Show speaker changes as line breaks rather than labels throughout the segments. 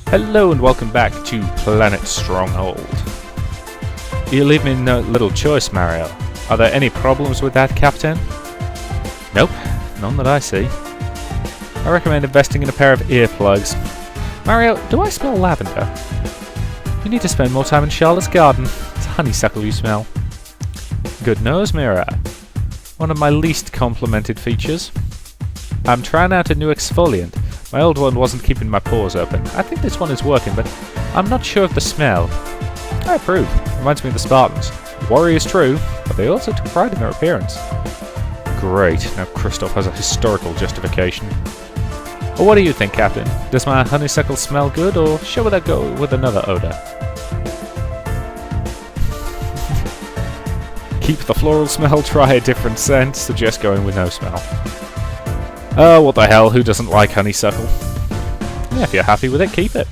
Hello and welcome back to Planet Stronghold. You leave me no little choice, Mario. Are there any problems with that, Captain? Nope, none that I see. I recommend investing in a pair of earplugs. Mario, do I smell lavender? You need to spend more time in Charlotte's garden. It's honeysuckle you smell. Good nose mirror. One of my least complimented features. I'm trying out a new exfoliant. My old one wasn't keeping my pores open. I think this one is working, but I'm not sure of the smell. I approve. Reminds me of the Spartans. Warriors true, but they also took pride in their appearance. Great. Now Kristoff has a historical justification. Well, what do you think, Captain? Does my honeysuckle smell good, or shall I go with another odour? Keep the floral smell, try a different scent, suggest going with no smell. Oh, what the hell, who doesn't like honeysuckle? Yeah, if you're happy with it, keep it.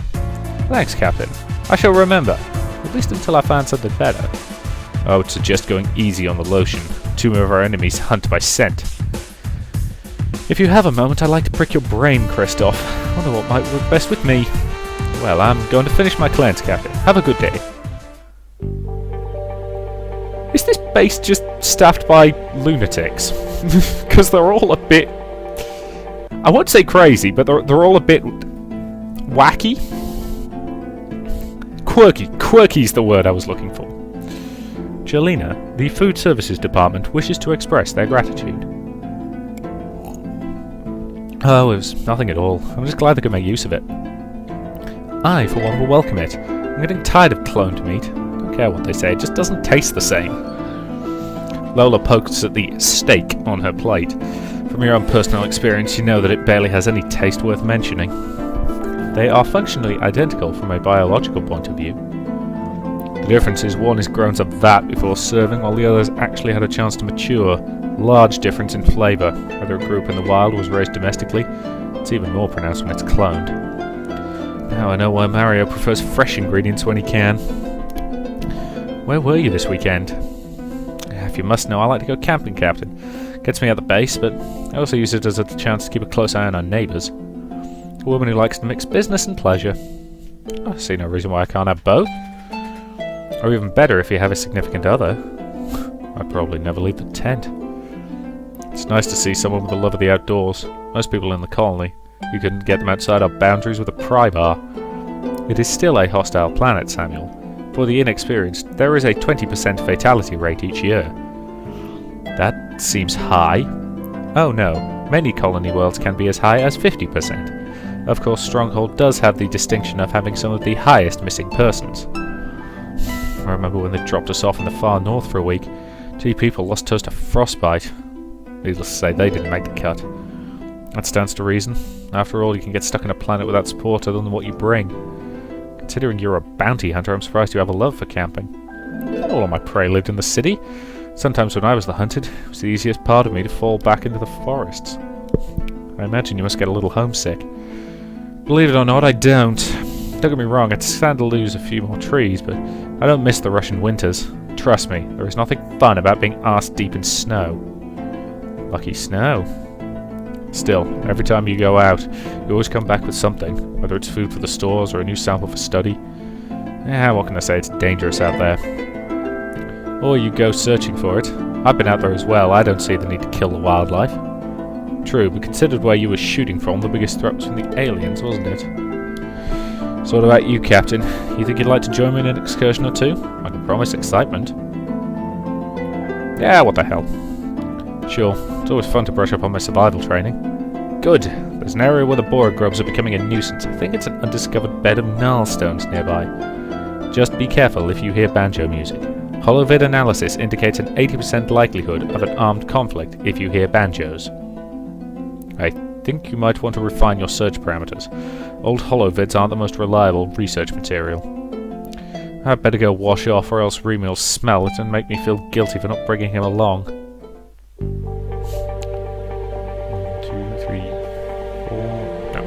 Thanks, Captain. I shall remember, at least until I find something better. I would suggest going easy on the lotion. Too many of our enemies hunt by scent. If you have a moment, I'd like to prick your brain, Kristoff. I wonder what might work best with me. Well, I'm going to finish my cleanse, Captain. Have a good day. Is this base just staffed by lunatics? Because they're all a bit... I won't say crazy, but they're all a bit wacky. Quirky's the word I was looking for. Jelena, the Food Services Department wishes to express their gratitude. Oh, it was nothing at all. I'm just glad they could make use of it. I, for one, will welcome it. I'm getting tired of cloned meat. Don't care what they say, it just doesn't taste the same. Lola pokes at the steak on her plate. From your own personal experience, you know that it barely has any taste worth mentioning. They are functionally identical from a biological point of view. The difference is one is grown up vat before serving, while the others actually had a chance to mature. Large difference in flavour. Whether a group in the wild was raised domestically, it's even more pronounced when it's cloned. Now I know why Mario prefers fresh ingredients when he can. Where were you this weekend? If you must know, I like to go camping, Captain. Gets me out the base, but I also use it as a chance to keep a close eye on our neighbours. A woman who likes to mix business and pleasure. I see no reason why I can't have both. Or even better, if you have a significant other. I'd probably never leave the tent. It's nice to see someone with a love of the outdoors. Most people in the colony, you couldn't get them outside our boundaries with a pry bar. It is still a hostile planet, Samuel. For the inexperienced, there is a 20% fatality rate each year. That seems high. Oh no, many colony worlds can be as high as 50%. Of course, Stronghold does have the distinction of having some of the highest missing persons. I remember when they dropped us off in the far north for a week. 2 people lost toast to frostbite. Needless to say, they didn't make the cut. That stands to reason. After all, you can get stuck on a planet without support other than what you bring. Considering you're a bounty hunter, I'm surprised you have a love for camping. Not all of my prey lived in the city. Sometimes when I was the hunted, it was the easiest part of me to fall back into the forests. I imagine you must get a little homesick. Believe it or not, I don't. Don't get me wrong, I'd stand to lose a few more trees, but I don't miss the Russian winters. Trust me, there is nothing fun about being arse-deep in snow. Lucky snow. Still, every time you go out, you always come back with something, whether it's food for the stores or a new sample for study. What can I say, it's dangerous out there. Or you go searching for it. I've been out there as well, I don't see the need to kill the wildlife. True, but considered where you were shooting from, the biggest threat was from the aliens, wasn't it? So what about you, Captain? You think you'd like to join me in an excursion or two? I can promise excitement. Yeah, what the hell. Sure, it's always fun to brush up on my survival training. Good, there's an area where the borer grubs are becoming a nuisance. I think it's an undiscovered bed of gnarlstones nearby. Just be careful if you hear banjo music. Holovid analysis indicates an 80% likelihood of an armed conflict if you hear banjos. I think you might want to refine your search parameters. Old holovids aren't the most reliable research material. I'd better go wash off, or else Remy will smell it and make me feel guilty for not bringing him along. 1, 2, 3, 4... No.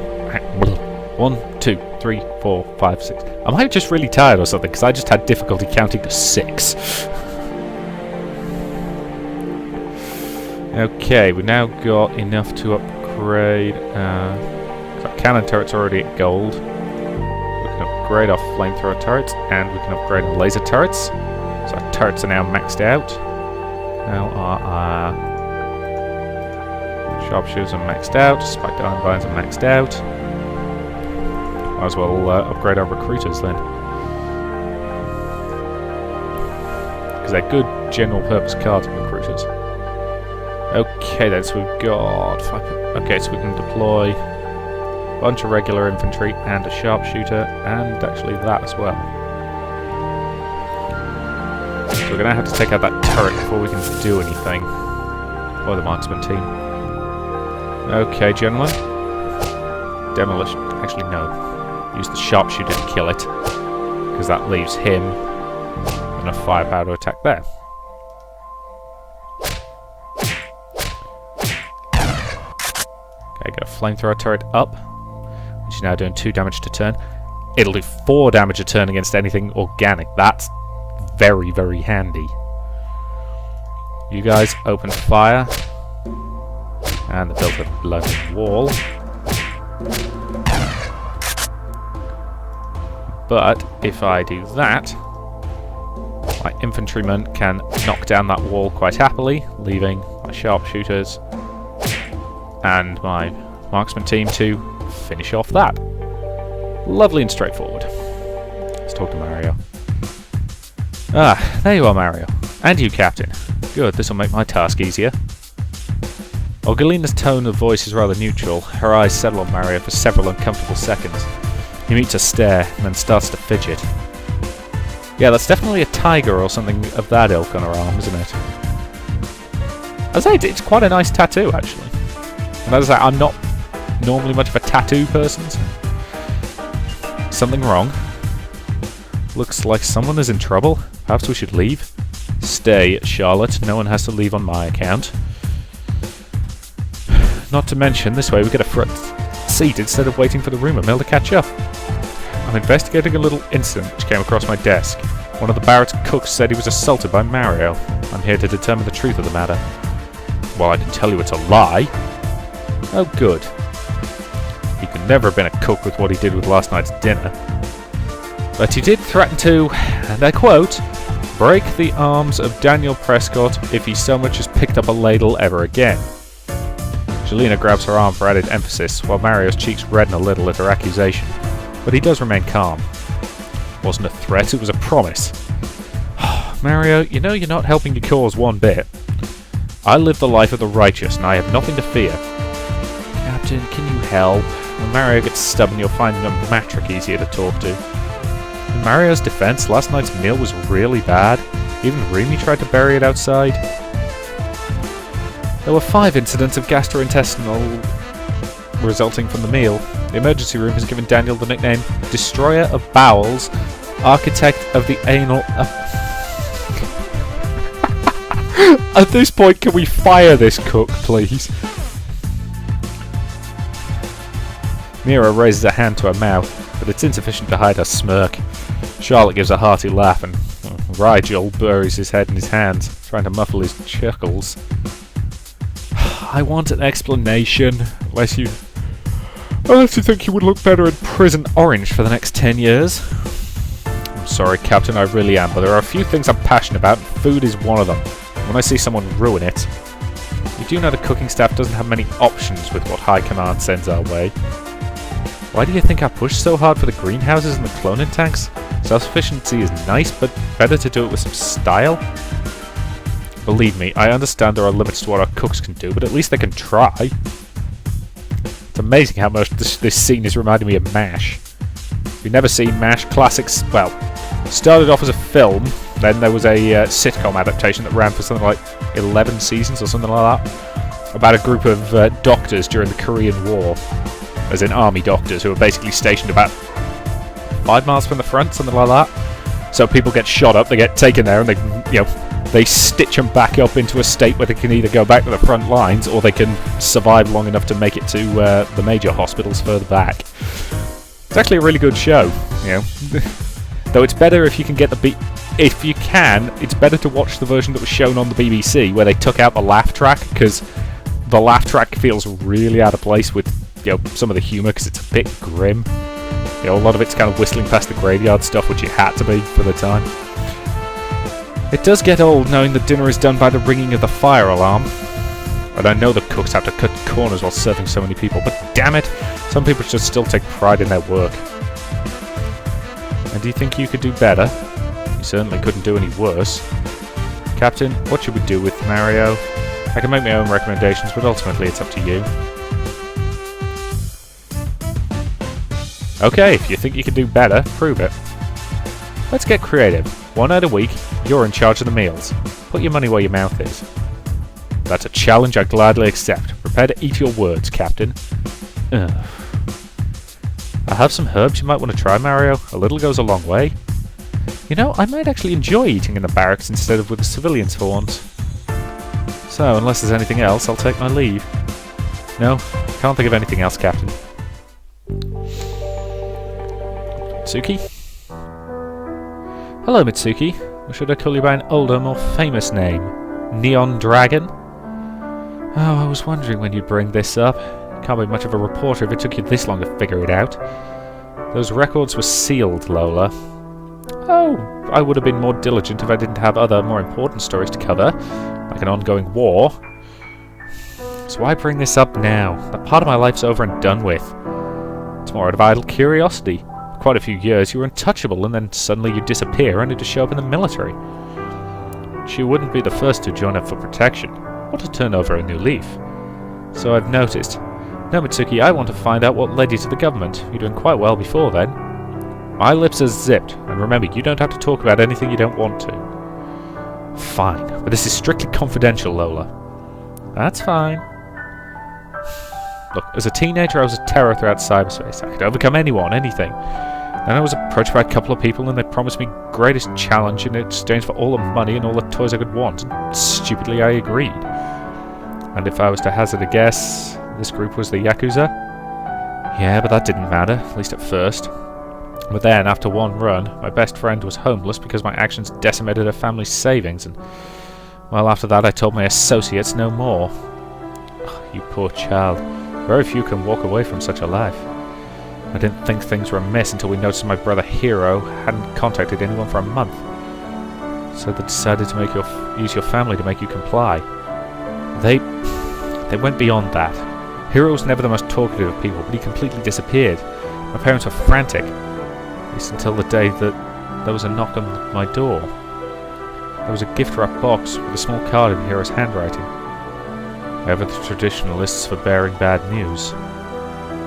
1, 2, 3, 4, 5, 6... Am I just really tired or something? Because I just had difficulty counting to 6. Okay, we've now got enough to upgrade... our cannon turret's already at gold. upgrade our flamethrower turrets, and we can upgrade our laser turrets. So our turrets are now maxed out. Now our sharpshooters are maxed out, spiked iron vines are maxed out. Might as well upgrade our recruiters then. Because they're good general purpose cards of recruiters. Okay then, so we've got 5. Okay, so we can deploy a bunch of regular infantry and a sharpshooter, and actually that as well. So we're going to have to take out that turret before we can do anything. Or the marksman team. Okay, gentlemen. Demolition. Actually, no. Use the sharpshooter to kill it, because that leaves him enough firepower to attack there. Okay, got a flamethrower turret up, which is now doing 2 damage to turn. It'll do 4 damage a turn against anything organic. That's very, very handy. You guys open fire, and they built a bloody wall. But if I do that, my infantrymen can knock down that wall quite happily, leaving my sharpshooters and my marksman team to finish off that. Lovely and straightforward. Let's talk to Mario. Ah, there you are, Mario. And you, Captain. Good, this will make my task easier. Orgalina's tone of voice is rather neutral. Her eyes settle on Mario for several uncomfortable seconds. He meets a stare, and then starts to fidget. Yeah, that's definitely a tiger or something of that ilk on her arm, isn't it? I'd say it's quite a nice tattoo, actually. And as I say, I'm not normally much of a tattoo person. So. Something wrong? Looks like someone is in trouble. Perhaps we should leave? Stay, Charlotte. No one has to leave on my account. Not to mention, this way we get a front seat instead of waiting for the rumour mill to catch up. I'm investigating a little incident which came across my desk. One of the Barrett's cooks said he was assaulted by Mario. I'm here to determine the truth of the matter. Well, I can tell you it's a lie. Oh, good. He could never have been a cook with what he did with last night's dinner. But he did threaten to, and I quote, break the arms of Daniel Prescott if he so much as picked up a ladle ever again. Jelena grabs her arm for added emphasis, while Mario's cheeks redden a little at her accusation. But he does remain calm. It wasn't a threat, it was a promise. Mario, you know you're not helping your cause one bit. I live the life of the righteous, and I have nothing to fear. Captain, can you help? When Mario gets stubborn, you'll find a matric easier to talk to. In Mario's defense, last night's meal was really bad. Even Remy tried to bury it outside. There were 5 incidents of gastrointestinal resulting from the meal. The emergency room has given Daniel the nickname Destroyer of Bowels, Architect of the Anal... At this point, can we fire this cook, please? Mira raises a hand to her mouth, but it's insufficient to hide her smirk. Charlotte gives a hearty laugh, and Rigel buries his head in his hands, trying to muffle his chuckles. I want an explanation, unless you think you would look better in prison orange for the next 10 years. I'm sorry, Captain, I really am, but there are a few things I'm passionate about, and food is one of them. When I see someone ruin it... You do know the cooking staff doesn't have many options with what High Command sends our way. Why do you think I push so hard for the greenhouses and the cloning tanks? Self-sufficiency is nice, but better to do it with some style? Believe me, I understand there are limits to what our cooks can do, but at least they can try. It's amazing how much this scene is reminding me of MASH. If you've never seen MASH, classics, well, started off as a film, then there was a sitcom adaptation that ran for something like 11 seasons or something like that, about a group of doctors during the Korean War, as in army doctors who were basically stationed about 5 miles from the front, something like that. So people get shot up, they get taken there, and they stitch them back up into a state where they can either go back to the front lines or they can survive long enough to make it to the major hospitals further back. It's actually a really good show, Though it's better if you can get if you can, it's better to watch the version that was shown on the BBC where they took out the laugh track, because the laugh track feels really out of place with some of the humour, because it's a bit grim. You know, a lot of it's kind of whistling past the graveyard stuff, which it had to be for the time. It does get old knowing that dinner is done by the ringing of the fire alarm. And I know the cooks have to cut corners while serving so many people, but damn it, some people should still take pride in their work. And do you think you could do better? You certainly couldn't do any worse. Captain, what should we do with Mario? I can make my own recommendations, but ultimately it's up to you. Okay, if you think you can do better, prove it. Let's get creative. One night a week, you're in charge of the meals. Put your money where your mouth is. That's a challenge I gladly accept. Prepare to eat your words, Captain. Ugh. I have some herbs you might want to try, Mario. A little goes a long way. You know, I might actually enjoy eating in the barracks instead of with the civilians for once. So, unless there's anything else, I'll take my leave. No, can't think of anything else, Captain. Mitsuki? Hello, Mitsuki. Or should I call you by an older, more famous name? Neon Dragon? Oh, I was wondering when you'd bring this up. Can't be much of a reporter if it took you this long to figure it out. Those records were sealed, Lola. Oh, I would have been more diligent if I didn't have other, more important stories to cover, like an ongoing war. So why bring this up now? That part of my life's over and done with. It's more out of idle curiosity. For quite a few years you were untouchable, and then suddenly you disappear only to show up in the military. She wouldn't be the first to join up for protection, or to turn over a new leaf. So I've noticed. Now, Mitsuki, I want to find out what led you to the government. You're doing quite well before then. My lips are zipped, and remember, you don't have to talk about anything you don't want to. Fine, but this is strictly confidential, Lola. That's fine. Look, as a teenager I was a terror throughout cyberspace. I could overcome anyone, anything. Then I was approached by a couple of people and they promised me greatest challenge in exchange for all the money and all the toys I could want. And stupidly I agreed. And if I was to hazard a guess, this group was the Yakuza? Yeah, but that didn't matter, at least at first. But then, after one run, my best friend was homeless because my actions decimated her family's savings, and, well, after that I told my associates no more. Oh, you poor child. Very few can walk away from such a life. I didn't think things were amiss until we noticed my brother Hero hadn't contacted anyone for a month. So they decided to use your family to make you comply. They went beyond that. Hero was never the most talkative of people, but he completely disappeared. My parents were frantic. At least until the day that there was a knock on my door. There was a gift-wrapped box with a small card in Hero's handwriting. Ever the traditionalists for bearing bad news.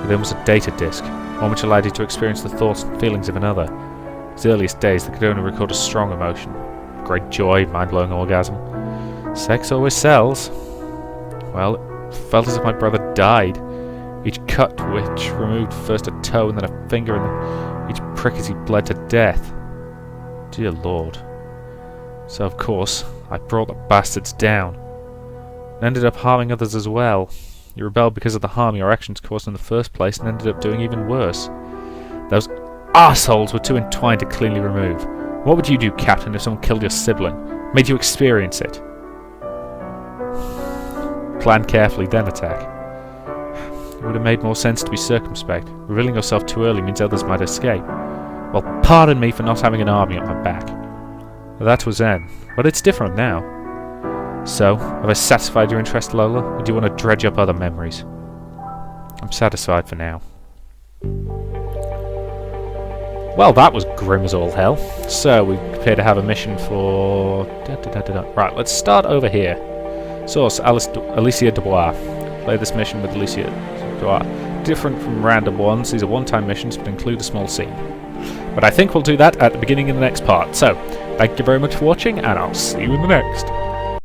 Within was a data disk, one which allowed you to experience the thoughts and feelings of another. In his earliest days, they could only record a strong emotion. Great joy, mind-blowing orgasm. Sex always sells. Well, it felt as if my brother died. Each cut which removed first a toe and then a finger, and each prick as he bled to death. Dear Lord. So, of course, I brought the bastards down. And ended up harming others as well. You rebelled because of the harm your actions caused in the first place and ended up doing even worse. Those assholes were too entwined to cleanly remove. What would you do, Captain, if someone killed your sibling? Made you experience it? Plan carefully, then attack. It would have made more sense to be circumspect. Revealing yourself too early means others might escape. Well, pardon me for not having an army on my back. That was then, but it's different now. So, have I satisfied your interest, Lola, or do you want to dredge up other memories? I'm satisfied for now. Well, that was grim as all hell. So, we appear to have a mission for... Right, let's start over here. Source, Alicia Dubois. Play this mission with Alicia Dubois. Different from random ones, these are one-time missions, but include a small scene. But I think we'll do that at the beginning of the next part. So, thank you very much for watching, and I'll see you in the next.